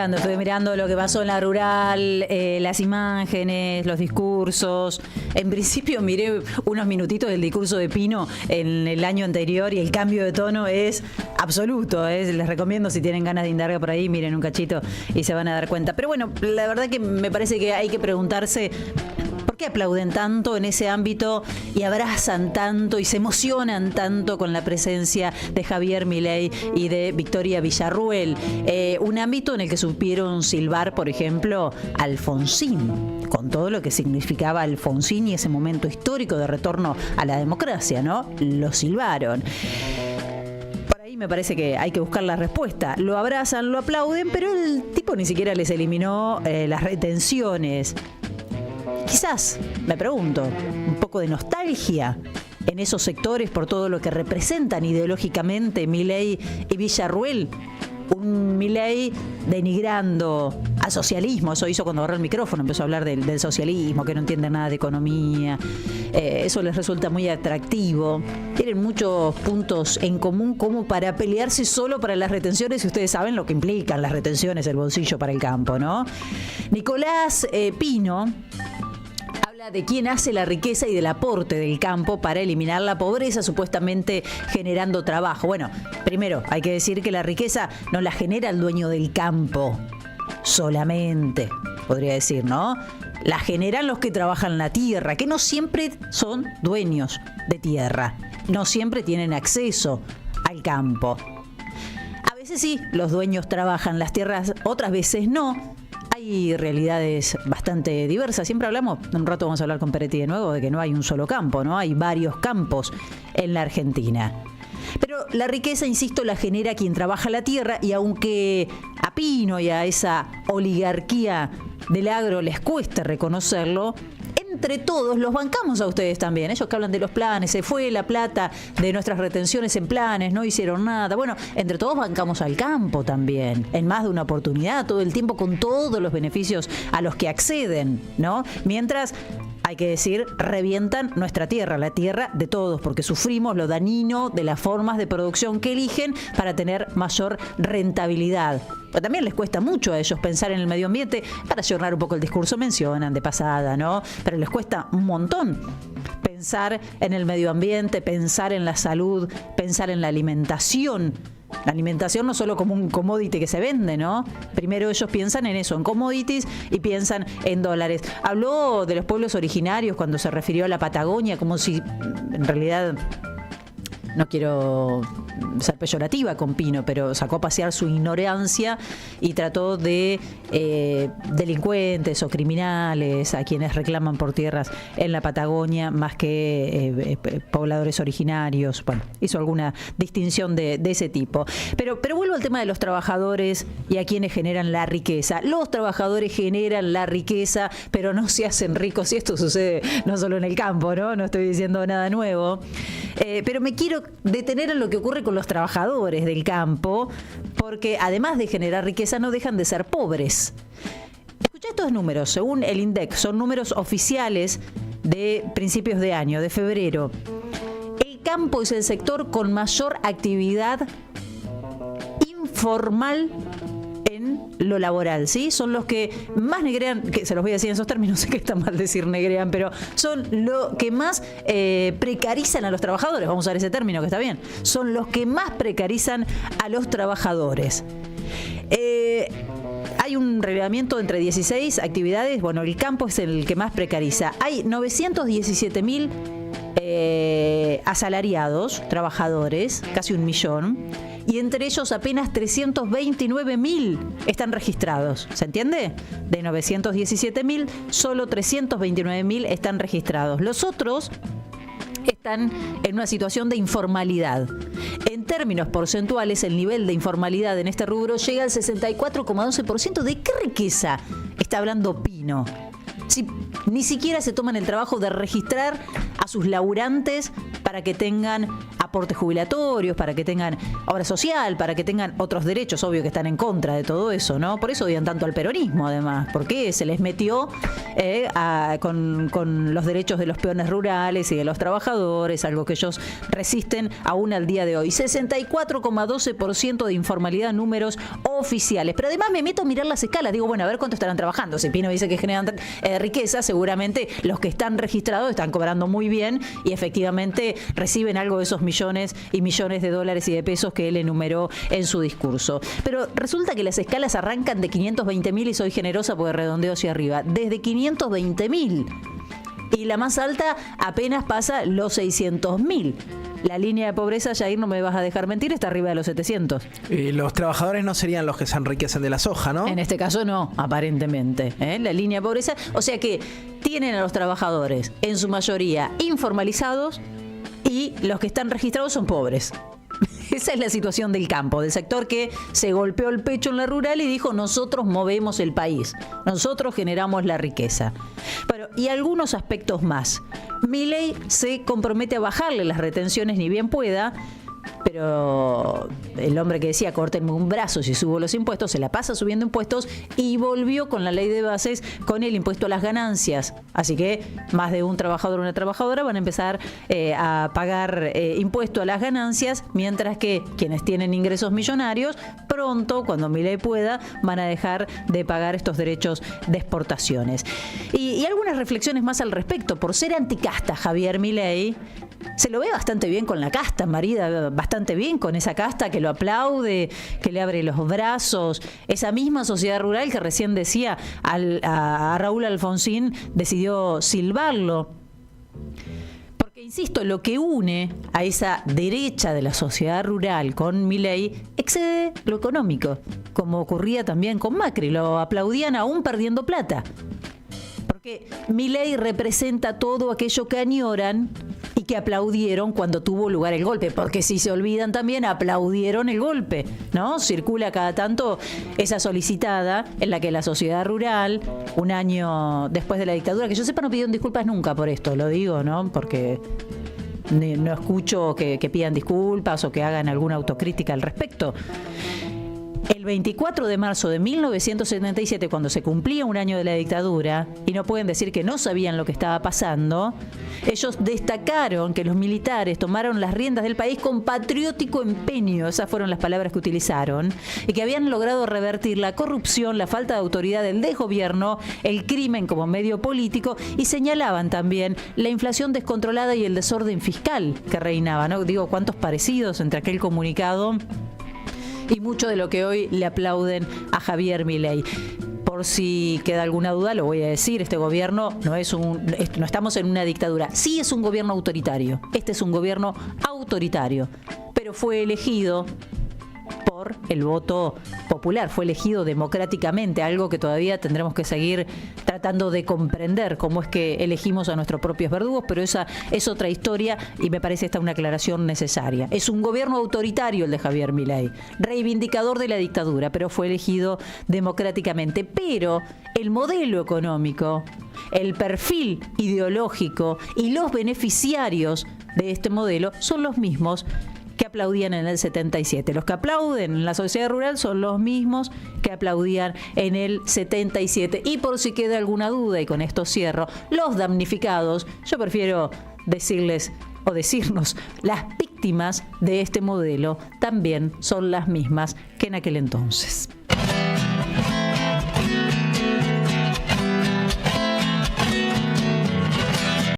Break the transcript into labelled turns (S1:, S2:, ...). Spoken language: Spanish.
S1: estuve mirando lo que pasó en la rural, las imágenes, los discursos. En principio miré unos minutitos del discurso de Pino en el año anterior y el cambio de tono es absoluto. Les recomiendo, si tienen ganas de indagar por ahí, miren un cachito y se van a dar cuenta. Pero bueno, la verdad que me parece que hay que preguntarse ¿por qué aplauden tanto en ese ámbito y abrazan tanto y se emocionan tanto con la presencia de Javier Milei y de Victoria Villarruel? Un ámbito en el que supieron silbar, por ejemplo, Alfonsín, con todo lo que significaba Alfonsín y ese momento histórico de retorno a la democracia, ¿no? Lo silbaron. Por ahí me parece que hay que buscar la respuesta. Lo abrazan, lo aplauden, pero el tipo ni siquiera les eliminó las retenciones. Quizás, me pregunto, un poco de nostalgia en esos sectores por todo lo que representan ideológicamente Milei y Villarruel. Un Milei denigrando al socialismo, eso hizo cuando agarró el micrófono, empezó a hablar del socialismo, que no entiende nada de economía. Eso les resulta muy atractivo. Tienen muchos puntos en común como para pelearse solo para las retenciones, y ustedes saben lo que implican las retenciones, el bolsillo para el campo, ¿no? Nicolás Pino habla de quién hace la riqueza y del aporte del campo para eliminar la pobreza, supuestamente generando trabajo. Bueno, primero hay que decir que la riqueza no la genera el dueño del campo solamente, podría decir, ¿no? La generan los que trabajan la tierra, que no siempre son dueños de tierra, no siempre tienen acceso al campo. A veces sí, los dueños trabajan las tierras, otras veces no. Hay realidades bastante diversas. Siempre hablamos, en un rato vamos a hablar con Peretti de nuevo, de que no hay un solo campo, ¿no? Hay varios campos en la Argentina. Pero la riqueza, insisto, la genera quien trabaja la tierra, y aunque a Pino y a esa oligarquía del agro les cueste reconocerlo, entre todos los bancamos a ustedes también. Ellos que hablan de los planes, se fue la plata de nuestras retenciones en planes, no hicieron nada. Bueno, entre todos bancamos al campo también, en más de una oportunidad, todo el tiempo, con todos los beneficios a los que acceden, ¿no? Mientras, hay que decir, revientan nuestra tierra, la tierra de todos, porque sufrimos lo dañino de las formas de producción que eligen para tener mayor rentabilidad. Pero también les cuesta mucho a ellos pensar en el medio ambiente. Para llorar un poco el discurso mencionan de pasada, ¿no? Pero les cuesta un montón pensar en el medio ambiente, pensar en la salud, pensar en la alimentación. La alimentación no solo como un commodity que se vende, ¿no? Primero ellos piensan en eso, en commodities, y piensan en dólares. Habló de los pueblos originarios cuando se refirió a la Patagonia, como si en realidad, no quiero ser peyorativa con Pino, pero sacó a pasear su ignorancia y trató de delincuentes o criminales a quienes reclaman por tierras en la Patagonia más que pobladores originarios. Bueno, hizo alguna distinción de ese tipo. Pero vuelvo al tema de los trabajadores y a quienes generan la riqueza. Los trabajadores generan la riqueza, pero no se hacen ricos, y esto sucede no solo en el campo, ¿no? No estoy diciendo nada nuevo. Pero me quiero detener en lo que ocurre con los trabajadores del campo, porque además de generar riqueza, no dejan de ser pobres. Escuchá estos números, según el INDEC, son números oficiales de principios de año, de febrero. El campo es el sector con mayor actividad informal en lo laboral, ¿sí? Son los que más negrean, que se los voy a decir en esos términos, sé que está mal decir negrean, pero son los que más precarizan a los trabajadores, vamos a usar ese término que está bien, son los que más precarizan a los trabajadores. Hay un relevamiento entre 16 actividades, bueno, el campo es el que más precariza. Hay 917.000 asalariados, trabajadores, casi 1 millón, y entre ellos apenas 329.000 están registrados. ¿Se entiende? De 917.000, solo 329.000 están registrados. Los otros están en una situación de informalidad. En términos porcentuales, el nivel de informalidad en este rubro llega al 64,12%. ¿De qué riqueza está hablando Pino? Si ni siquiera se toman el trabajo de registrar a a sus laburantes para que tengan aportes jubilatorios, para que tengan obra social, para que tengan otros derechos, obvio que están en contra de todo eso, ¿no? Por eso odian tanto al peronismo, además, porque se les metió con los derechos de los peones rurales y de los trabajadores, algo que ellos resisten aún al día de hoy. 64,12% de informalidad, números oficiales. Pero además me meto a mirar las escalas, digo, bueno, a ver cuánto estarán trabajando. Si Pino dice que generan riqueza, seguramente los que están registrados están cobrando muy bien y efectivamente reciben algo de esos millones y millones de dólares y de pesos que él enumeró en su discurso. Pero resulta que las escalas arrancan de 520.000 y soy generosa porque redondeo hacia arriba. Desde 520.000. Y la más alta apenas pasa los 600.000. La línea de pobreza, Jair, no me vas a dejar mentir, está arriba de los 700.
S2: Los trabajadores no serían los que se enriquecen de la soja, ¿no?
S1: En este caso no, aparentemente. La línea de pobreza, o sea que tienen a los trabajadores en su mayoría informalizados y los que están registrados son pobres. Esa es la situación del campo, del sector que se golpeó el pecho en la rural y dijo: nosotros movemos el país, nosotros generamos la riqueza. Bueno, y algunos aspectos más. Milei se compromete a bajarle las retenciones ni bien pueda, pero el hombre que decía córtenme un brazo si subo los impuestos, se la pasa subiendo impuestos y volvió con la ley de bases con el impuesto a las ganancias. Así que más de un trabajador o una trabajadora van a empezar a pagar impuesto a las ganancias, mientras que quienes tienen ingresos millonarios pronto, cuando Milei pueda, van a dejar de pagar estos derechos de exportaciones. Y algunas reflexiones más al respecto. Por ser anticasta, Javier Milei se lo ve bastante bien con la casta, marida bastante bien con esa casta que lo aplaude, que le abre los brazos. Esa misma sociedad rural que recién decía a Raúl Alfonsín decidió silbarlo. Porque, insisto, lo que une a esa derecha de la sociedad rural con Milei excede lo económico, como ocurría también con Macri. Lo aplaudían aún perdiendo plata. Porque Milei representa todo aquello que añoran y que aplaudieron cuando tuvo lugar el golpe, porque si se olvidan también aplaudieron el golpe, ¿no? Circula cada tanto esa solicitada en la que la sociedad rural, un año después de la dictadura, que yo sepa no pidieron disculpas nunca por esto, lo digo, ¿no? Porque no escucho que pidan disculpas o que hagan alguna autocrítica al respecto. El 24 de marzo de 1977, cuando se cumplía un año de la dictadura, y no pueden decir que no sabían lo que estaba pasando, ellos destacaron que los militares tomaron las riendas del país con patriótico empeño, esas fueron las palabras que utilizaron, y que habían logrado revertir la corrupción, la falta de autoridad del desgobierno, el crimen como medio político, y señalaban también la inflación descontrolada y el desorden fiscal que reinaba, ¿no? Digo, cuántos parecidos entre aquel comunicado y mucho de lo que hoy le aplauden a Javier Milei. Por si queda alguna duda, lo voy a decir, este gobierno no estamos en una dictadura. Sí es un gobierno autoritario. Este es un gobierno autoritario, pero fue elegido por el voto popular, fue elegido democráticamente, algo que todavía tendremos que seguir tratando de comprender cómo es que elegimos a nuestros propios verdugos, pero esa es otra historia y me parece esta una aclaración necesaria. Es un gobierno autoritario el de Javier Milei, reivindicador de la dictadura, pero fue elegido democráticamente. Pero el modelo económico, el perfil ideológico y los beneficiarios de este modelo son los mismos que aplaudían en el 77. Los que aplauden en la sociedad rural son los mismos que aplaudían en el 77. Y por si queda alguna duda, y con esto cierro, los damnificados, yo prefiero decirles o decirnos, las víctimas de este modelo también son las mismas que en aquel entonces.